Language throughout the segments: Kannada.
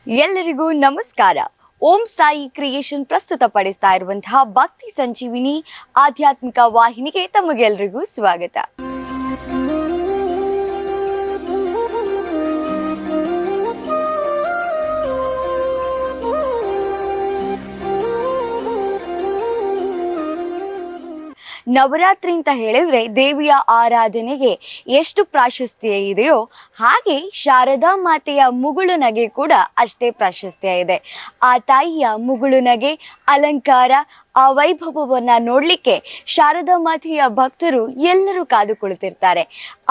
ಎಲ್ಲರಿಗೂ ನಮಸ್ಕಾರ. ಓಂ ಸಾಯಿ ಕ್ರಿಯೇಷನ್ ಪ್ರಸ್ತುತಪಡಿಸ್ತಾ ಇರುವಂತಹ ಭಕ್ತಿ ಸಂಜೀವಿನಿ ಆಧ್ಯಾತ್ಮಿಕ ವಾಹಿನಿಗೆ ತಮಗೆಲ್ಲರಿಗೂ ಸ್ವಾಗತ. ನವರಾತ್ರಿ ಅಂತ ಹೇಳಿದ್ರೆ ದೇವಿಯ ಆರಾಧನೆಗೆ ಎಷ್ಟು ಪ್ರಾಶಸ್ತ್ಯ ಇದೆಯೋ ಹಾಗೆ ಶಾರದಾ ಮಾತೆಯ ಮುಗುಳು ನಗೆ ಕೂಡ ಅಷ್ಟೇ ಪ್ರಾಶಸ್ತ್ಯ ಇದೆ. ಆ ತಾಯಿಯ ಮುಗುಳು ನಗೆ, ಅಲಂಕಾರ, ಆ ವೈಭವವನ್ನ ನೋಡ್ಲಿಕ್ಕೆ ಶಾರದಾ ಮಾತೆಯ ಭಕ್ತರು ಎಲ್ಲರೂ ಕಾದು ಕುಳಿತಿರ್ತಾರೆ.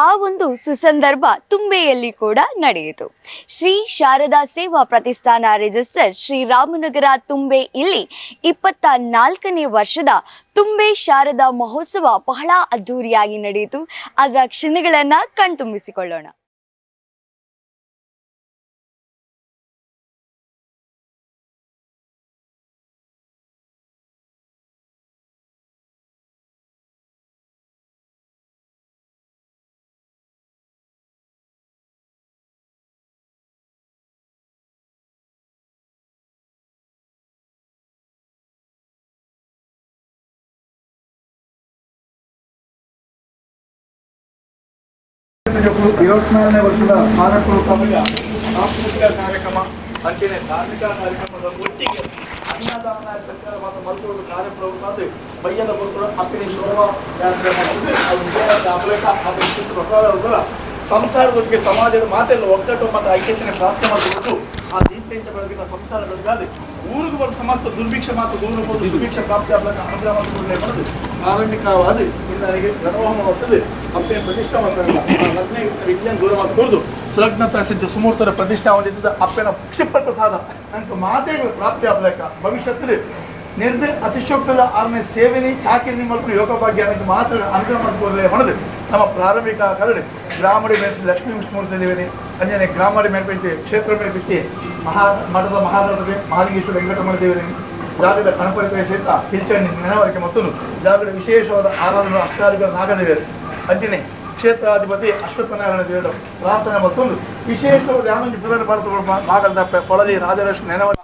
ಆ ಒಂದು ಸುಸಂದರ್ಭ ತುಂಬೆಯಲ್ಲಿ ಕೂಡ ನಡೆಯಿತು. ಶ್ರೀ ಶಾರದಾ ಸೇವಾ ಪ್ರತಿಷ್ಠಾನ ರಿಜಿಸ್ಟರ್ ಶ್ರೀರಾಮನಗರ ತುಂಬೆ ಇಲ್ಲಿ 24ನೇ ವರ್ಷದ ತುಂಬೆ ಶಾರದಾ ಮಹೋತ್ಸವ ಬಹಳ ಅದ್ಧೂರಿಯಾಗಿ ನಡೆಯಿತು. ಅದರ ಕ್ಷಣಗಳನ್ನ ಕಣ್ತುಂಬಿಸಿಕೊಳ್ಳೋಣ. ನೇ ವರ್ಷದ ಕಾರ್ಯಕ್ರಮದ ಸಾಂಸ್ಕೃತಿಕ ಕಾರ್ಯಕ್ರಮ ಅಂಚನೆ ಧಾರ್ಮಿಕ ಕಾರ್ಯಕ್ರಮದ ಒಟ್ಟಿಗೆ ಅನ್ನದಾನ ಸರ್ಕಾರ ಮತ್ತು ಮರುಕುವುದು ಕಾರ್ಯಕ್ರಮ ಬಯ್ಯದ ಮರುಕುಳು ಅಪ್ಪಿನ ಶೋಭಾ ಯಾತ್ರೆ ಮತ್ತು ಸಂಸಾರದೊಟ್ಟಿಗೆ ಸಮಾಜದ ಮಾತೆಲ್ಲ ಒಗ್ಗಟ್ಟು ಮತ್ತು ಐಕ್ಯತೆಯನ್ನು ಪ್ರಾರ್ಥನೆ ಮಾಡಬಹುದು. ಆ ದೀಪೆಂಚ ಬೆಳಗಿನ ಸಂಸಾರಗಳಿಗಾದ ಊರಿಗೆ ಬರುವ ಸಮಸ್ತ ದುರ್ಭಿಕ್ಷ ಮತ್ತು ದೂರಬಹುದು ಸುಭಿಕ್ಷ ಪ್ರಾಪ್ತಿ ಆಗಲಿಕ್ಕೆ ಅನುಗ್ರಹ ಮಾಡುವುದು ಸಾರ್ವಜನಿಕವಾದ ಇಂದನಿಗೆ ಗಣವಹ ಬರ್ತದೆ. ಅಪ್ಪೇನು ಪ್ರತಿಷ್ಠಾ ಮಾಡ್ತಾರಲ್ಲ ಲಗ್ನ ವಿಜ್ಞಾನ ದೂರ ಮಾತುಕೊಡುದು ಸುಲಗ್ನತಾ ಸಿದ್ಧ ಸುಮೂರ್ತರ ಪ್ರತಿಷ್ಠಾ ಹೊಂದಿದ್ದ ಅಪ್ಪೇನ ಕ್ಷಿಪ್ರ ಪ್ರಸಾದ ನಂಗೆ ಮಾತೆಗಳು ಪ್ರಾಪ್ತಿ ಆಗ್ಲಿಕ್ಕ ಭವಿಷ್ಯದಲ್ಲಿ ನಿರ್ದ ಅತಿಶೋಕ್ತದ ಆರ್ಮೆ ಸೇವೆನಿ ಚಾಕಿರಿ ಮಲ್ಕೊಂಡು ಯೋಗ ಭಾಗ್ಯ ನನಗೆ ಮಾತ್ರ ಅನುಗ್ರಹ ಮಾಡ್ಕೊಳ್ಳೆ ಹೊಣದು ನಮ್ಮ ಪ್ರಾರಂಭಿಕ ಕರಡು ಗ್ರಾಮಡಿ ಮೇಲೆ ಲಕ್ಷ್ಮೀ ವಿಷ್ಣುಮೂರ್ತಿ ದೇವನಿ ಅಂಜನೆ ಗ್ರಾಮಡಿ ಮೇಲ್ಪೈತಿ ಕ್ಷೇತ್ರ ಮೇಲ್ಪೈತಿ ಮಠದ ಮಹಾರಾಜರೇ ಮಹಾಲಿಂಗೇಶ್ವರ ವೆಂಕಟರಮಣ ದೇವರಿಗೆ ಜಾಗದ ಗಣಪತಿ ಸಹಿತ ಕಿಲ್ಚಣ್ಣಿ ನೆನವರಿಕೆ ಮತ್ತು ಜಾಗದ ವಿಶೇಷವಾದ ಆರಾಧನಾ ಅಷ್ಟಾದಿಗಳ ನಾಗದೇವರು ಅಂಜನೆ ಕ್ಷೇತ್ರಾಧಿಪತಿ ಅಶ್ವತ್ಥನಾರಾಯಣ ದೇವರು ಪ್ರಾರ್ಥನೆ ಮತ್ತೊಂದು ವಿಶೇಷವಾದ ಯಾಮಂಜಿ ಪುರಾಣ ಭಾರತಗಳು ಭಾಗದ ಕೊಳದಿ ರಾಜಲಕ್ಷ್ಮಿ ನೆನವರಿ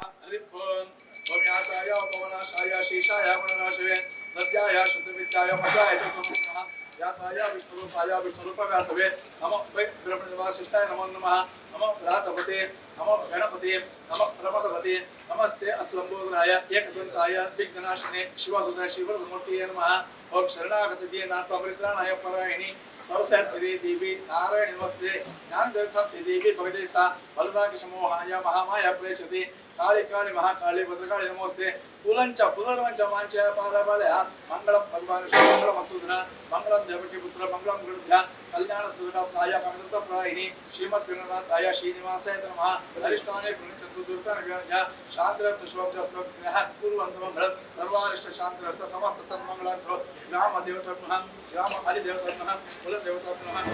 ವಿಷ್ಣುರೂಪವ್ಯಾಸವೇ ನಮೋ ವೈ ಬ್ರಹ್ಮನಿವಾಸಿಷ್ಠಾಯ ನಮೋ ನಮಃ ನಮೋ ಭ್ರಾತಪತೆ ನಮೋ ಗಣಪತಿ ನಮೋ ಪ್ರಮದಪತಿ ನಮಸ್ತೆ ಅಸ್ಲಂಬೋಧರಾಯ ಏಕದಂತಾಯ ವಿಘ್ನನಾಶಿನೇ ಶಿವಸುತ ಶಿವರಮೂರ್ತಿಯೇ ನಮಃ. ಓಂ ಶರಣಾಗತೇ ನಾಥಾಮೃತಾನಾಯ ಪರಾಯಣಿ ಸರ್ವಸರ್ಪದೇ ದೇವಿ ನಾರಾಯಣ ನಮಸ್ತೆ ಜ್ಞಾನ ದರ್ಶನ ದೇವಿ ಭಗವತೆ ಸಾ ಬಲರಾಗಿ ಸಮೋಹಾಯ ಮಹಾಮಾಯ ಪ್ರೇಷತೆ ಕಾಳಿ ಕಾಳಿ ಮಹಾಕಾಳಿ ಭದ್ರಕಾಳಿ ನಮೋಸ್ತೆ ಪುಲಂಚ ಪುನರ್ವಂಚ ಮಾಂಚ ಪಾದಪಾದಯ ಮಂಗಳಂ ಭಗವಾನ್ ಮಂಗಳ ಮಸೂದನ ಮಂಗಳಂ ದೇವಕಿ ಪುತ್ರ ಮಂಗಳಂ ಗರುಢ್ಯ ಕಲ್ಯಾಣ ಸುಧಾಯ ಮಂಗಲತ ಪ್ರಾಯಿನಿ ಶ್ರೀಮದ್ ವಿನೋದಾಯ ಶ್ರೀನಿವಾಸಾಯ ನಮಃ. ಹರಿಷ್ಠಾನೇ ಪ್ರಣೀತತ್ತು ದುರ್ಗಾನ ಜ್ಞಾನ ಶಾಂತಿರಸ್ತು ಶೋಭ್ಯಸ್ತು ಗ್ರಹ ಕುರುವಂತ ಮಂಗಳ ಸರ್ವಾರಿಷ್ಟ ಶಾಂತಿರಸ್ತು ಸಮಸ್ತ ಸನ್ಮಂಗಳಂತು ಗ್ರಾಮ ದೇವತಾತ್ಮಃ ಗ್ರಾಮ ಹರಿದೇವತಾತ್ಮಃ ಕುಲ ದೇವತಾತ್ಮಃ.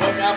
ಓಂ ಯಾ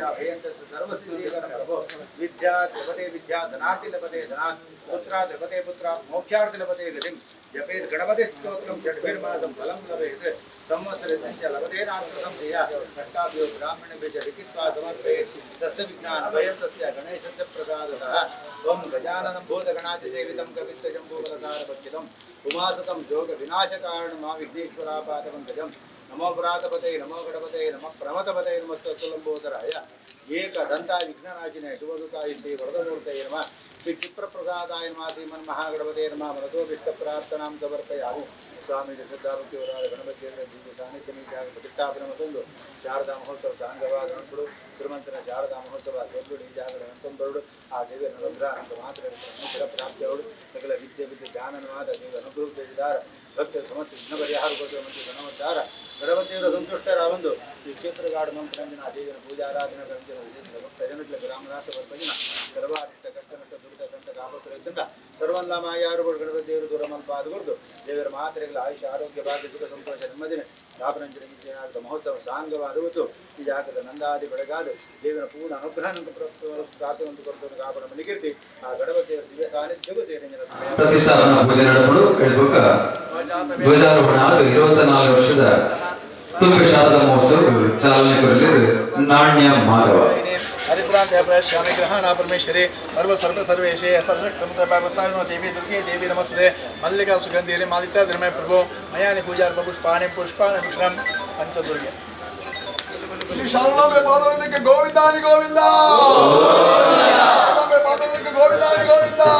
विद्या भयन्तस्य सर्वसिद्धीकरण प्रभो विद्या लभते विद्या धनार्ति लभते धनात् पुत्रात् लभते पुत्रात् मोक्षार्ति लभते गतिं जपेत् गणपति स्तोत्रं षड्भिर्मासं फलं लभेत् संवत्सरस्य लभते नात्रसंशया षट्काभ्यो ब्राह्मणेभ्यः च लिखित्वा समर्पयेत् तस्य विज्ञानभयन्तस्य गणेशस्य प्रसादतः त्वं गजाननं भूतगणातिसेवितं कवित्तजम्बूफलसारभक्षितम् उमासतं योगविनाशकारणमा विघ्नेश्वरापादपङ्कजम् नमो पुरातपते नमो गणपते नमः प्रमथपते नमस्तुलंबोदराय एकदन्ताय विघ्ननाशिने शुभदूताय श्री वरदमूर्तये नमः श्री क्षिप्रप्रसादाय नमः श्रीमन्महागणपते नमः मनसोभीष्टप्रार्थनां समर्पयामि स्वामी श्रद्धाभक्तिवराद गणपति दिव्य सान्निಧ್ಯमीजाग ಪ್ರತಿಷ್ಠಾಪನಮೊಂದು ಶಾರದಾ ಮಹೋತ್ಸವ ಸಾಂಗವಾದನಗಳು ಶ್ರೀಮಂತನ ಶಾರದಾ ಮಹೋತ್ಸವ ದೊಡ್ಡ ಜಾಗರ ಅಂತಂದರುಡು ಆ ದೇವಿಯ ಅನುಗ್ರಹ ಅಂತ ಮಾತ್ರ ಅನುಗ್ರಹ ಪ್ರಾಪ್ತಿಯವಳು ಸಕಲ ವಿದ್ಯೆ ಜ್ಞಾನವಾದ ದೇವ ಅನುಗ್ರಹಿಸಿದಾರ ಭಕ್ತ ಸಮಸ್ಯೆ ವಿಘ್ನ ಪರಿಹಾರ ಕೊಡುವ ಮತ್ತು ಗಣವತ್ತಾರ ಗಣಪತಿಯವರ ಸಂತುಷ್ಟರಾವಂದು ಈ ಕ್ಷೇತ್ರಗಾಡು ಮಂತ್ರಂಜನ ದೇವಿಯ ಪೂಜಾರಾಧನಾ ಭಕ್ತ ಜನಗಳ ಗ್ರಾಮನಾಥ ವರ್ಪಜಿನ ಸರ್ವಾರಿಷ್ಟ ಕಷ್ಟನಷ್ಟ ದುರಿತ ಕಂಟ ಕಾಪತ್ರ ಇದ್ದಂತ ಸರ್ವಲ್ಲ ಮಾಯಾರುಗಳು ಗಣಪತಿಯವರು ದೂರ ಮಲ್ಪಾದುಗೊಡ್ದು ದೇವರ ಮಾತ್ರೆಗಳ ಆಯುಷ ಆರೋಗ್ಯ ಭಾಗ್ಯ ಸುಖ ಸಂತೋಷ ನೆಮ್ಮದಿನ ಸ್ಥಾಪನಂಜನ ವಿಜಯನಾಗದ ಮಹೋತ್ಸವ ಸಾಂಗವಾದವತ್ತು ಈ ಜಾಗದ ನಂದಾದಿ ಬೆಳಗಾದು ದೇವರ ಪೂರ್ಣ ಅನುಗ್ರಹ ಪ್ರಾರ್ಥನೆ ಕೊಟ್ಟು ಕಾಪಡ ಮನಿಗಿರ್ತಿ ಆ ಗಣಪತಿಯವರ ದಿವ್ಯ ಸಾನ್ನಿಧ್ಯವು ಸೇರಿದ ಪ್ರತಿಷ್ಠಾಪನಾ ಪೂಜೆ ನಡೆದು ಹೇಳ್ಬೇಕ ಧ್ವಜಾರೋಹಣ 24 ವರ್ಷದ ತುಂಬೆ ಶಾರದಾ ಮಹೋತ್ಸವ ಚಾಲನೆ ಕೊಡಲಿದೆ ನಾಣ್ಯ ಮಾಧವ हरिद्रांत श्यामी ग्रहण परमेश्वरी सर्वेशे सर्वक्रमस्थानो देवी दुर्गे देवी नमस्ते मल्लिका सुगंधि मालिता धर्मय प्रभु मयानि पूजार्थ पुष्पाणि पुष्पाणि पंचदुर्गे शरणों पादों के गोविंदानि गोविंदा शरणों पादों के गोविंदानि गोविंदा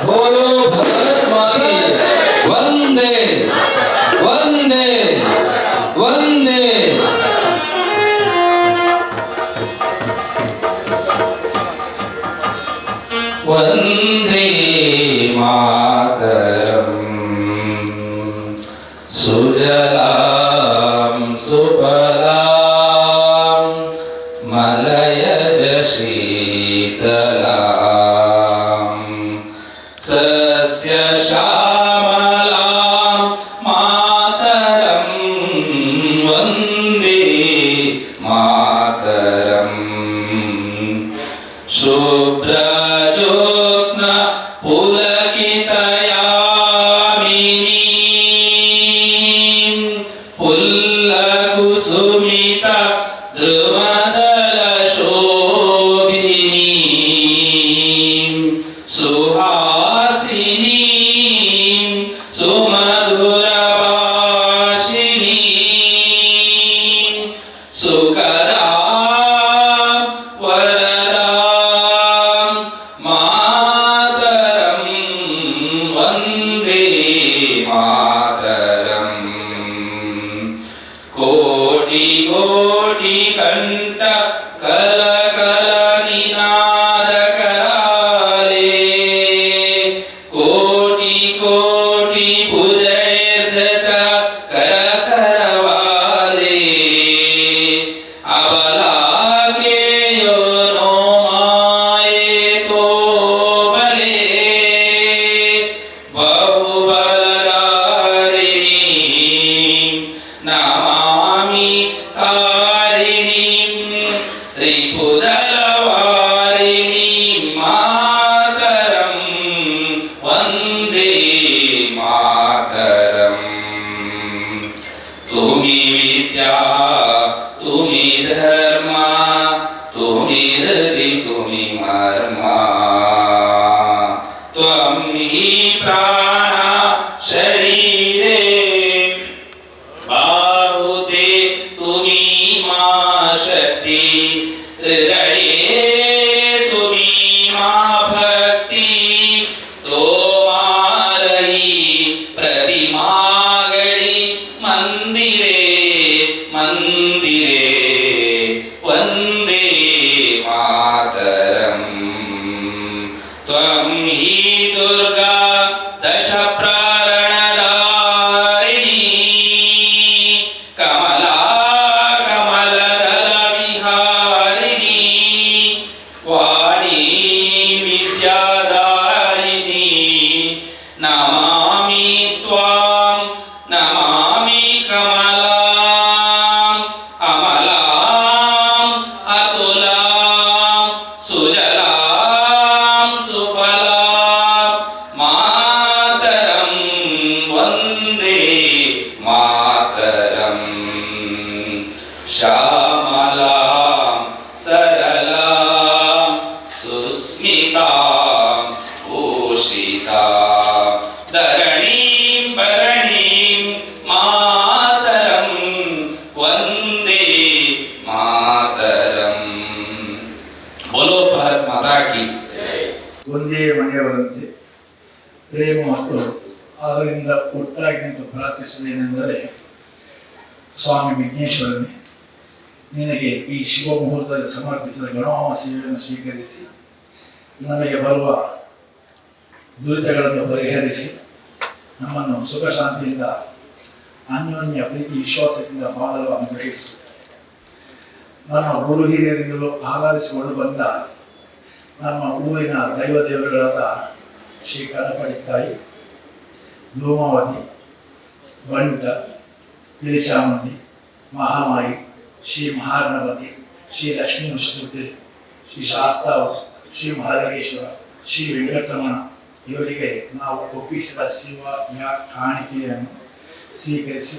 बोलो भारत माता वंदे वंदे वंदे वंदे मातरम सुजलां सुफलां मलयज शीतलां सस्य श्यामलां मातरं वन्दे मातरं शुभ्रजोत्स्ना पुलकितयामिनीं पुल्लकुसुमिता द्रुमदलशोभिनीं सुहासिनीं सुमधुरभाषिणीं सुकरां वरदां मातरं वन्दे मातरम् कोटि कोटि कंठ कल कल निनाद कराले कोटि कोटि भुजैर्धृत कर करवाले अबलागे यो नो माये तो बले बहुबलधारिणी नमामि तारिणीं त्रिपुरवारिणीं मातरं वन्दे मातरम् तुमि विद्या तुमि धर्म तुमि हृदि तुमि मर्मा त्वं हि प्राण शरीरे बाहुते तुमी मा शक्ति हृदये तुमी मा भक्ति तो मारही प्रतिमा गणी मंदिरे मंदिरे वंदे मातरम त्वं हि दुर्गा दश प्रारणधारिणी कमला कमलदल विहारिणी वाणी विद्यादायिनी नमामि त्वां नमामि कमला ಎಲ್ಲ ಒಟ್ಟಾಗಿ ನಿಂತು ಪ್ರಾರ್ಥಿಸುವುದೇನೆಂದರೆ, ಸ್ವಾಮಿ ವಿಘ್ನೇಶ್ವರನೇ, ನಿನಗೆ ಈ ಶುಭ ಮುಹೂರ್ತದಲ್ಲಿ ಸಮರ್ಪಿಸಿದ ಗಣಹೋಮ ಸೇವೆಯನ್ನು ಸ್ವೀಕರಿಸಿ ನಮಗೆ ಬರುವ ದುರಿತಗಳನ್ನು ಪರಿಹರಿಸಿ ನಮ್ಮನ್ನು ಸುಖ ಶಾಂತಿಯಿಂದ ಅನ್ಯೋನ್ಯ ಪ್ರೀತಿ ವಿಶ್ವಾಸದಿಂದ ಬಾಳಲು ಅನುಗ್ರಹಿಸಿ. ನಮ್ಮ ಗುರು ಹಿರಿಯರಿಂದಲೂ ಆರಾಧಿಸಿಕೊಂಡು ಬಂದ ನಮ್ಮ ಊರಿನ ದೈವ ದೇವರುಗಳಾದ ಶ್ರೀ ಕನಪಡಿ ತಾಯಿ, ಧೂಮಾವತಿ, ಬಂಟ, ಇಳಿಚಾಮುಂಡಿ, ಮಹಾಮಾಯಿ, ಶ್ರೀ ಮಹಾಗಣಪತಿ, ಶ್ರೀ ಲಕ್ಷ್ಮೀ ನರಸಿಂಹ, ಶ್ರೀ ಶಾಸ್ತಾವತಿ, ಶ್ರೀ ಮಹಾಲಿಂಗೇಶ್ವರ, ಶ್ರೀ ವೆಂಕಟರಮಣ ಇವರಿಗೆ ನಾವು ಒಪ್ಪಿಸಿದ ಸೇವೆಯ ಕಾಣಿಕೆಯನ್ನು ಸ್ವೀಕರಿಸಿ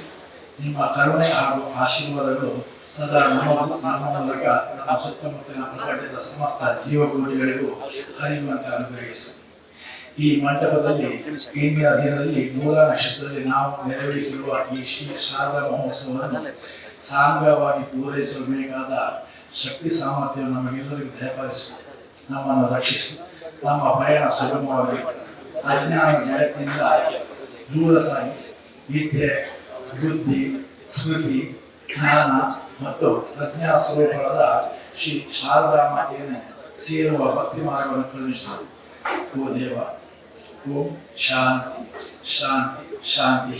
ನಿಮ್ಮ ಕರುಣೆ ಹಾಗೂ ಆಶೀರ್ವಾದಗಳು ಸದಾ ನಮ್ಮ ಮೂಲಕ ನಮ್ಮ ಸುತ್ತಮುತ್ತಲಿನ ಪ್ರಪಂಚದ ಸಮಸ್ತ ಜೀವಕೋಟಿಗಳಿಗೂ ಹರಿಯುವಂತೆ ಅನುಗ್ರಹಿಸು. ಈ ಮಂಟಪದಲ್ಲಿ ಇಂದಿನ ದಿನದಲ್ಲಿ ಮೂಲ ನಕ್ಷತ್ರದಲ್ಲಿ ನಾವು ನೆರವೇರಿಸಿರುವ ಈ ಶ್ರೀ ಶಾರದಾ ಮಹೋತ್ಸವವನ್ನು ಸಾಂಗವಾಗಿ ಪೂರೈಸಲು ಬೇಕಾದ ಶಕ್ತಿ ಸಾಮರ್ಥ್ಯವನ್ನು ನಮಗೆಲ್ಲರಿಗೂ ದಯಪಾಲಿಸು. ನಮ್ಮನ್ನು ರಕ್ಷಿಸು. ನಮ್ಮ ಪಯಣ ಸುಗಮವಾಗಿ ಅಜ್ಞಾನ ಜಗತ್ತಿನಿಂದ ದೂರ ಸಾಗಿ ವಿದ್ಯೆ, ಬುದ್ಧಿ, ಸ್ಮೃತಿ, ಜ್ಞಾನ ಮತ್ತು ಪ್ರಜ್ಞಾ ಸ್ವರೂಪವಾದ ಶ್ರೀ ಶಾರದಾ ಮಾತೆಯನ್ನು ಸೇರುವ ಭಕ್ತಿ ಮಾರ್ಗವನ್ನು ಕರುಣಿಸು. ಓ ದೇವ, ಓಂ ಶಾಂತಿ ಶಾಂತಿ ಶಾಂತಿ.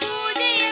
ಪೂಜೆಯ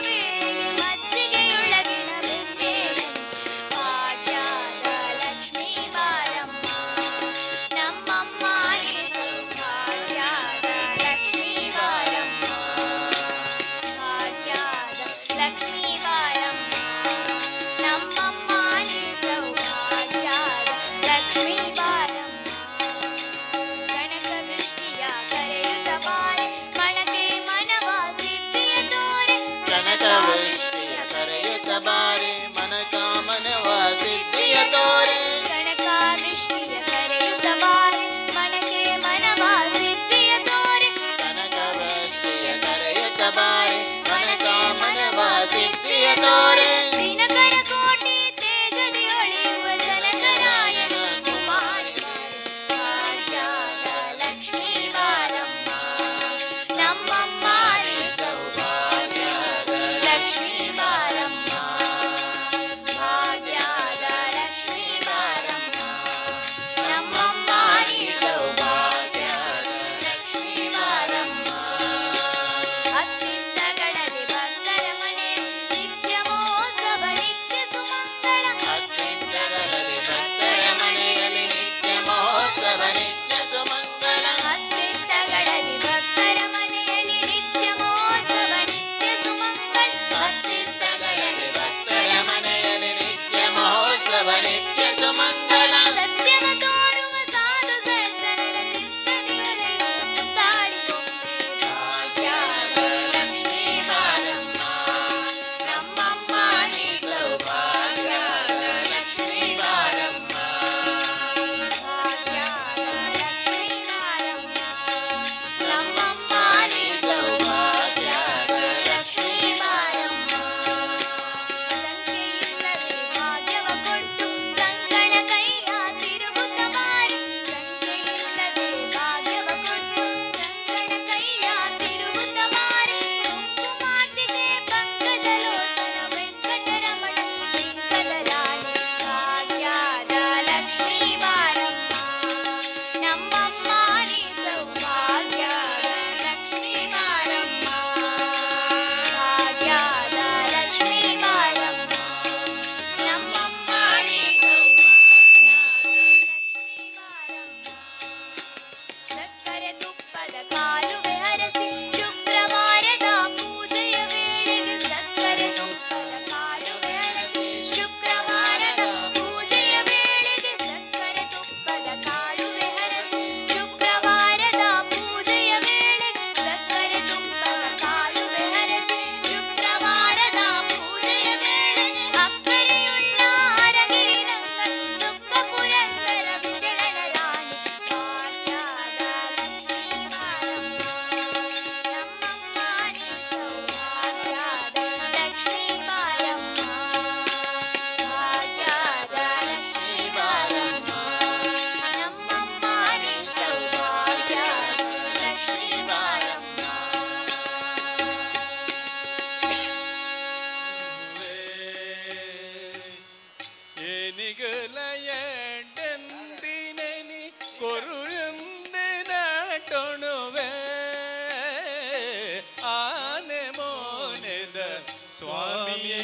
ಸ್ವಾಮಿಯೇ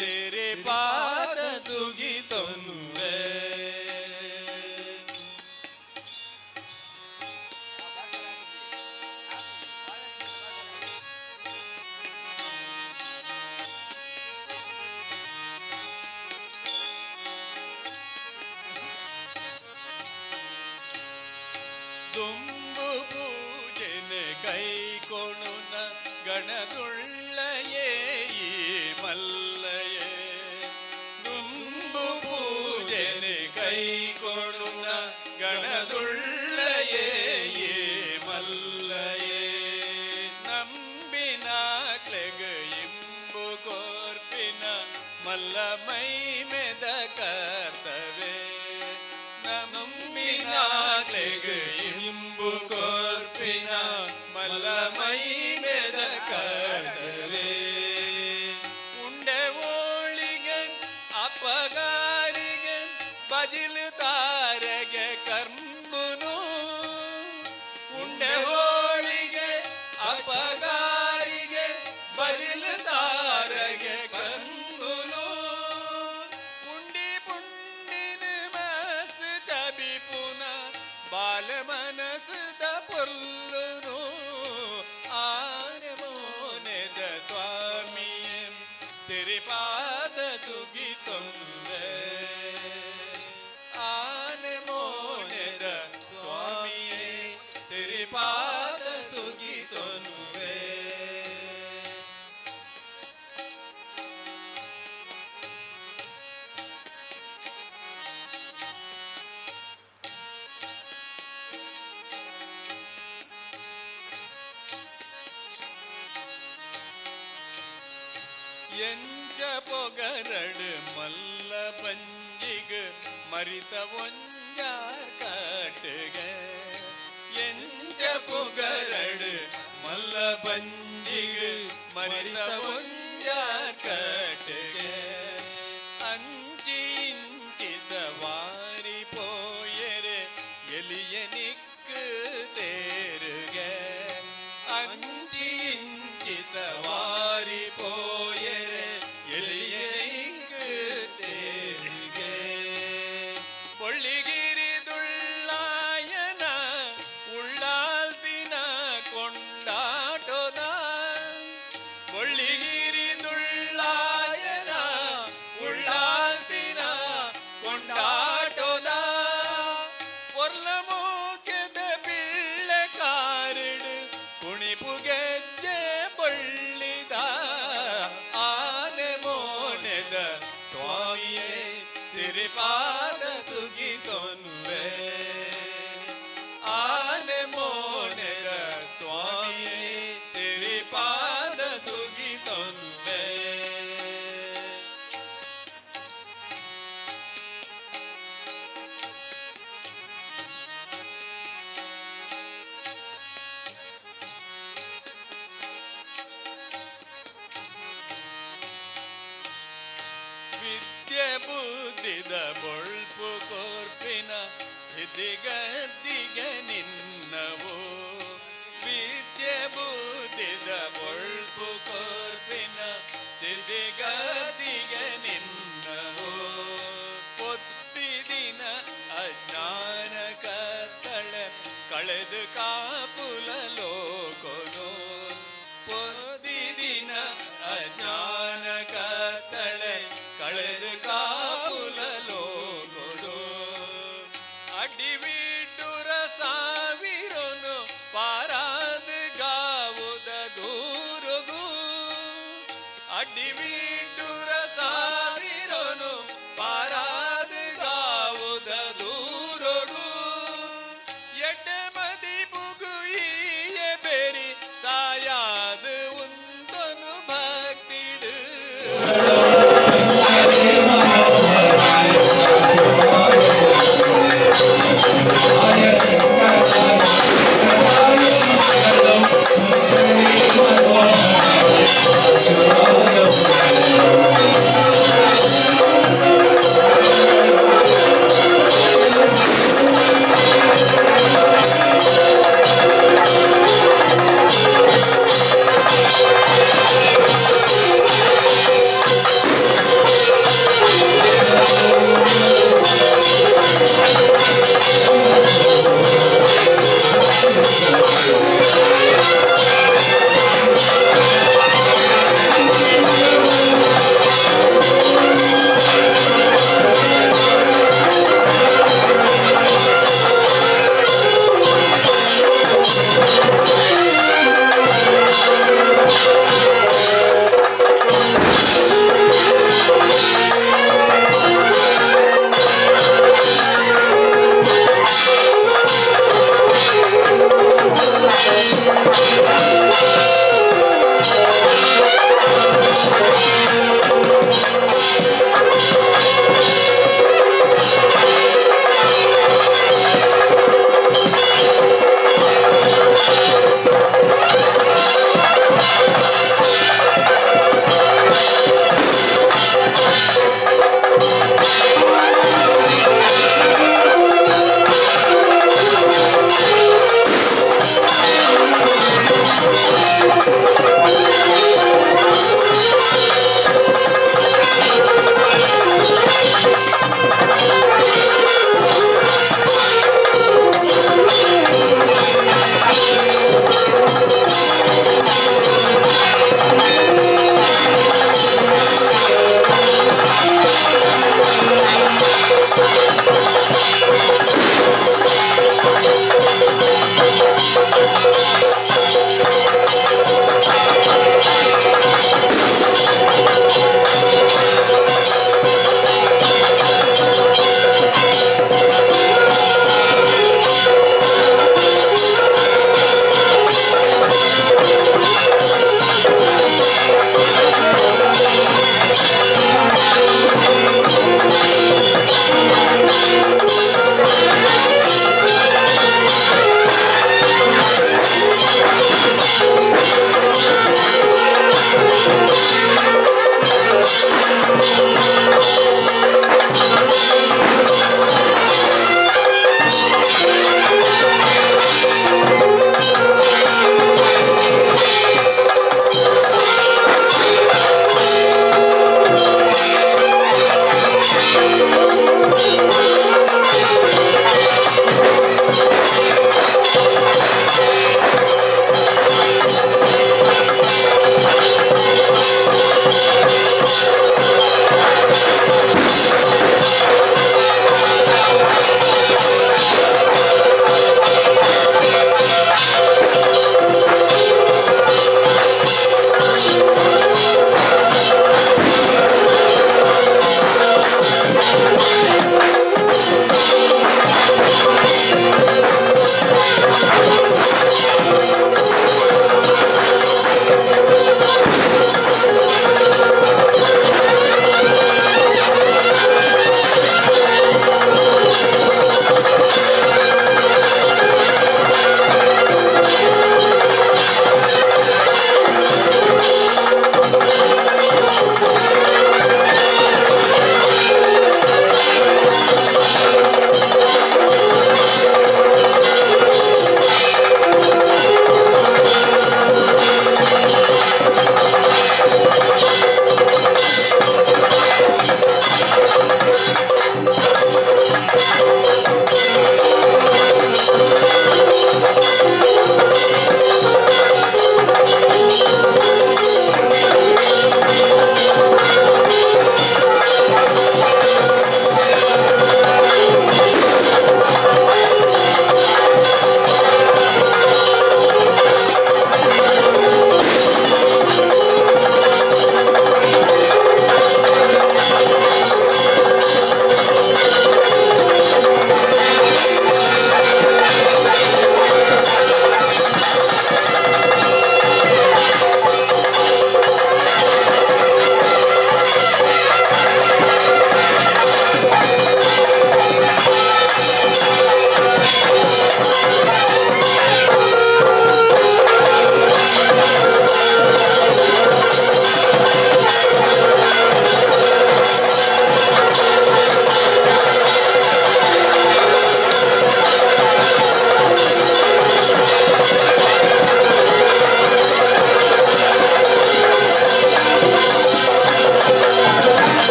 तेरे ಪಾದ ಸುಗಿತೊನ್ನುವೆ. ದುಂಬು ಪೂಜೆನೆ ಕೈ ಕೊಣುನ ಗಣದುಳ್ಳಯೇ ಈ ಮಲ್ಲಯೇ. ದುಂಬು ಪೂಜೆನೆ ಕೈ ಕೊಣುನ ಗಣದುಳ್ಳಯೇ ಈ ಮಲ್ಲಯೇ. ನಂಬಿನ ಕ್ಲೆಗ ಇಂಬು ಕೋರ್ಪಿನ ಮಲ್ಲ ಮೈ ಮೆದ ಕರ್ತವೆ. ನಂಬಿನ ಕ್ಲೆಗ ಇಂಬು ಕೋರ್ಪಿನ ಮಲ್ಲ ಮೈ ಮೆದ ಕರ್ತವೆ. ಉಂಡೆ ಓಳಿಗೆ ಅಪಗಾರಿಗೆ ಬಜಿಲು ತಾರೆಗೆ ಕರ್ಮುನು. ಉಂಡೆ ಹೋಳಿಗೆ ಅಪಗಾರಿಗೆ ಬಜಿಲು ತಾರೆಗೆ ಕರ್ಮುನು. ಉಂಡಿ ಪುಂಡಿನ ಮಸ್ ಚಬಿ ಪುನ ಬಾಲ ಮನಸ್ದ ಪೊಲ್ಲುನು. ಆನೆ ಮೋನೆದ ಸ್ವಾಮಿಯೇ ಸಿರಿಪಾದ ಸುಗಿತೊಂದೆ. ಆನೆ ಮೋನೆದ ಸ್ವಾಮಿಯೇ ಸಿರಿಪಾದ ಸುಗಿತೊನ್ನುವೆ. ಎಂಚ ಪೊಗರಡು ಮಲ್ಲ ಬಂಜಿಗ ಮರಿತ ಒಂಜಾರ್ ಕಾಟಗ. ಎಂಚ ಪೊಗರಡು ಮಲ್ಲ ಬಂಜಿಗ ಮರಿತ ಒಂಜಾರ್ ಕಾಟಗ. ಅಂಚಿ ಇಂಚಿ ಸವಾರಿ ಪೋಯರೆ ಎಲಿಯ ನಿಕ್ಕು ತೇರುಗೆ. ಅಂಚಿ ಇಂಚಿ ಸವಾರಿ ಪೋಯರೆ ಎಲಿಯ ನಿಕ್ಕು ತೇರುಗೆ. பொள்ளிகிரி துள்ளாயன உள்ளால் தின கொண்டாட்டோத. பொள்ளிகிரி துள்ளாயன உள்ளால் தின கொண்டாட்டோದ. பொರ್ಲ ಮೂಕೆದ ಪಿಳ್ಳೆ ಕಾರಿಡು ಕುಣಿಪು ಗೆಜ್ಜೆ ಬಳ್ಳಿದ. ಆನೆ ಮೋನೆದ ಸ್ವಾಮಿಯೇ ಸಿರಿಪಾದ ಸುಗಿತೊನ್ನುವೆ. ಆನೆ ಮೋನೆದ ಸ್ವಾಮಿಯೇ ಸಿರಿಪಾದ ಸುಗಿತೊನ್ನುವೆ. ವಿದ್ಯೆ ಬುದ್ಧಿದ ಬೊಳ್ಪು ಕೋರ್ಪಿನ ಸಿದ್ಧಿಗದ್ದಿಗೆ ನಿನ್ನವು. ವಿದ್ಯೆ ಬುದ್ಧಿದ ಬೊಳ್ಪು ಕೋರ್ಪಿನ ಸಿದ್ಧಿಗದ್ದಿಗೆ ನಿನ್ನವು. ಪೊದ್ದಿದಿನ ಅಜ್ಞಾನ ಕತ್ತಳೆ ಕಳೆದು ಕಾಪುಲ ಲೋಕೊನು. ಪೊದ್ದಿದಿನ ಅಜ್ಞಾನ ಕತ್ತಳೆ ಕಳೆದು ಕಾಪುಲ ಲೋಕೊಡು. ಅಡ್ಡಿವಿಡುರ ಸಾವಿರನು ಪಾರಾದ ಗಾವುದ ದೂರುಗು. ಅಡ್ಡಿವಿಡುರ ಸಾವಿರನು ಪಾರಾದ ಗಾವುದ ದೂರುಗು. ಎಡ್ಡ ಮದಿ ಬುಗು ಈಯೆ ಬೆರಿ ಸಾಯಾದ ಉಂದನು ಭಕ್ತಿಡು.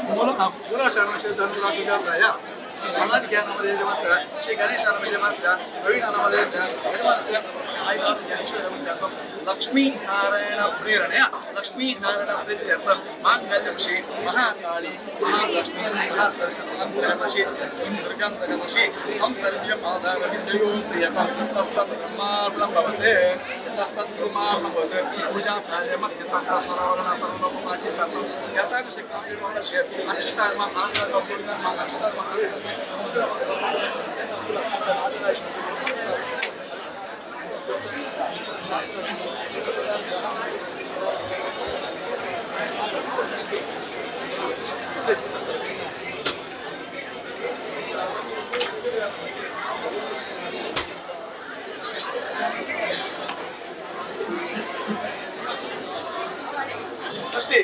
ಮೂಲ ज्ञानमस्य श्री गणेशानमस्य प्रवीणानमस्य यजमानस्य आयुधान ज्ञानेश्वरं लक्ष्मी नारायण प्रेरणया लक्ष्मी नारायण प्रीत्यर्थं मांगल्यं श्री महाकाली महालक्ष्मी महासरस्वती अंतर्गतशी दुर्गांतर्गतशी संसर्ग्य पादारविन्दयो प्रियतं तत्सद्ब्रह्मार्पणं भवते तत्सद्ब्रह्मार्पणं भवते पूजा कार्यमत्यतन्त्र स्वरवर्ण सर्वलोकमाचितर्पं यथाशक्तां विमर्श्य अच्युतात्मा आनन्दं गोविन्दं अच्युतात्मा ಅಷ್ಟೇ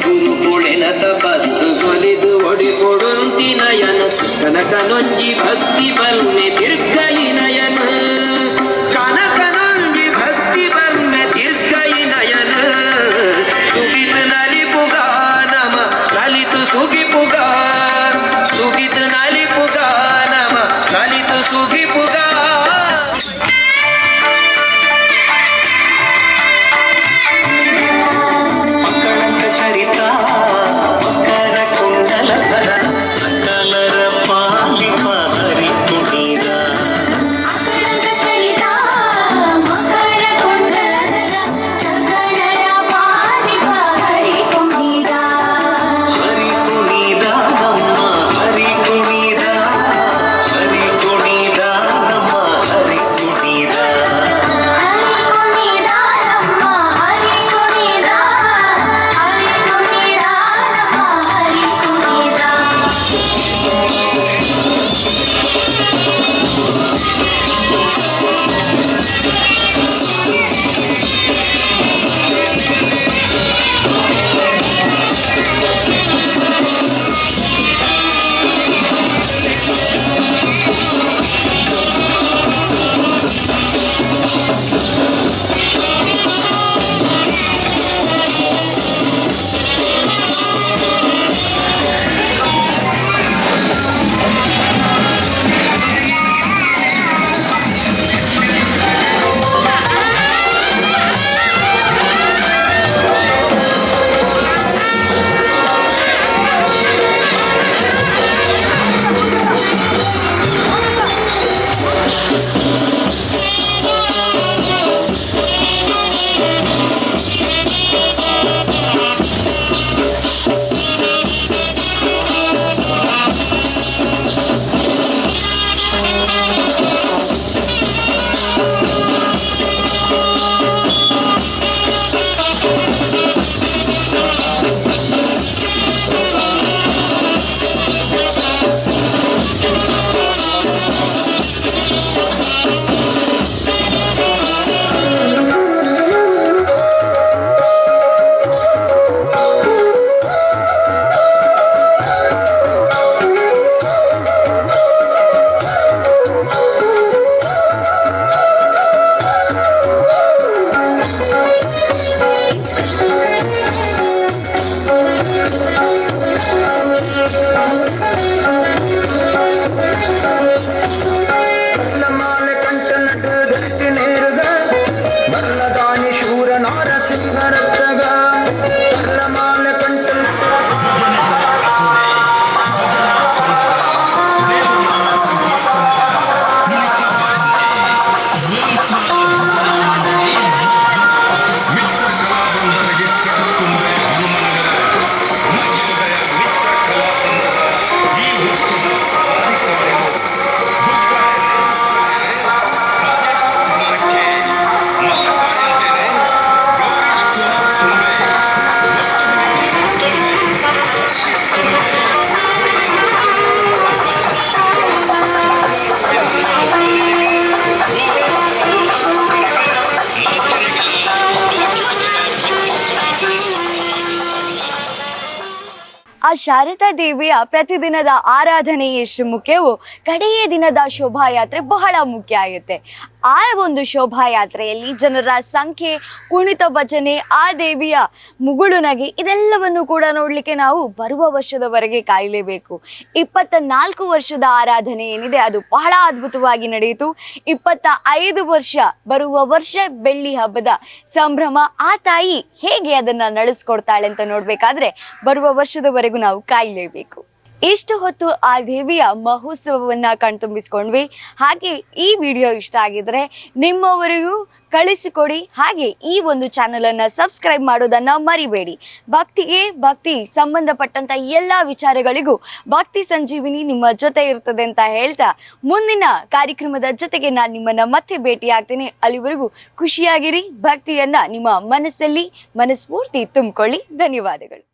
ಗುರುಕುಳಿನ ತಪಸ್ಸು ಕೊಲಿದು ಒಡಿ ಕೊಡುಂತಿ ನಯನ ಕನಕನೊಂಜಿ ಭಕ್ತಿ ಬಲ್ಮೆ ತಿರ್ಗೈ ನಯನ ಕನಕನೊಂಜಿ ಭಕ್ತಿ ಬಲ್ಮೆ ತಿರ್ಗೈ ನಯನ ಸುಗಿತ ನಲಿಪುಗ ನಮ ನಲಿತು ಸುಗಿಪುಗ ಸುಗಿತ ನಲಿಪುಗ ನಮ ನಲಿತು ಸುಗಿಪುಗ ಆ ಶಾರದಾ ದೇವಿಯ ಪ್ರತಿದಿನದ ಆರಾಧನೆ ಎಷ್ಟು ಮುಖ್ಯವೋ ಕಡೆಯ ದಿನದ ಶೋಭಾಯಾತ್ರೆ ಬಹಳ ಮುಖ್ಯ ಆಗುತ್ತೆ. ಆ ಒಂದು ಶೋಭಾಯಾತ್ರೆಯಲ್ಲಿ ಜನರ ಸಂಖ್ಯೆ, ಕುಣಿತ ಭಜನೆ, ಆ ದೇವಿಯ ಮುಗುಳು ನಗೆ ಇದೆಲ್ಲವನ್ನು ಕೂಡ ನೋಡಲಿಕ್ಕೆ ನಾವು ಬರುವ ವರ್ಷದವರೆಗೆ ಕಾಯಲೇಬೇಕು. 24 ವರ್ಷದ ಆರಾಧನೆ ಏನಿದೆ ಅದು ಬಹಳ ಅದ್ಭುತವಾಗಿ ನಡೆಯಿತು. 25 ವರ್ಷ ಬರುವ ವರ್ಷ ಬೆಳ್ಳಿ ಹಬ್ಬದ ಸಂಭ್ರಮ. ಆ ತಾಯಿ ಹೇಗೆ ಅದನ್ನ ನಡೆಸ್ಕೊಡ್ತಾಳೆ ಅಂತ ನೋಡ್ಬೇಕಾದ್ರೆ ಬರುವ ವರ್ಷದವರೆಗೂ ನಾವು ಕಾಯಲೇಬೇಕು. ಇಷ್ಟು ಹೊತ್ತು ಆ ದೇವಿಯ ಮಹೋತ್ಸವವನ್ನ ಕಣ್ತುಂಬಿಸ್ಕೊಂಡ್ವಿ. ಹಾಗೆ ಈ ವಿಡಿಯೋ ಇಷ್ಟ ಆಗಿದ್ರೆ ನಿಮ್ಮವರಿಗೂ ಕಳಿಸಿಕೊಡಿ. ಹಾಗೆ ಈ ಒಂದು ಚಾನೆಲ್ ಅನ್ನ ಸಬ್ಸ್ಕ್ರೈಬ್ ಮಾಡೋದನ್ನ ಮರಿಬೇಡಿ. ಭಕ್ತಿಗೆ, ಭಕ್ತಿ ಸಂಬಂಧಪಟ್ಟಂತ ಎಲ್ಲಾ ವಿಚಾರಗಳಿಗೂ ಭಕ್ತಿ ಸಂಜೀವಿನಿ ನಿಮ್ಮ ಜೊತೆ ಇರ್ತದೆ ಅಂತ ಹೇಳ್ತಾ ಮುಂದಿನ ಕಾರ್ಯಕ್ರಮದ ಜೊತೆಗೆ ನಾನು ನಿಮ್ಮನ್ನ ಮತ್ತೆ ಭೇಟಿ ಆಗ್ತೀನಿ. ಅಲ್ಲಿವರೆಗೂ ಖುಷಿಯಾಗಿರಿ. ಭಕ್ತಿಯನ್ನ ನಿಮ್ಮ ಮನಸ್ಸಲ್ಲಿ ಮನಸ್ಫೂರ್ತಿ ತುಂಬಿಕೊಳ್ಳಿ. ಧನ್ಯವಾದಗಳು.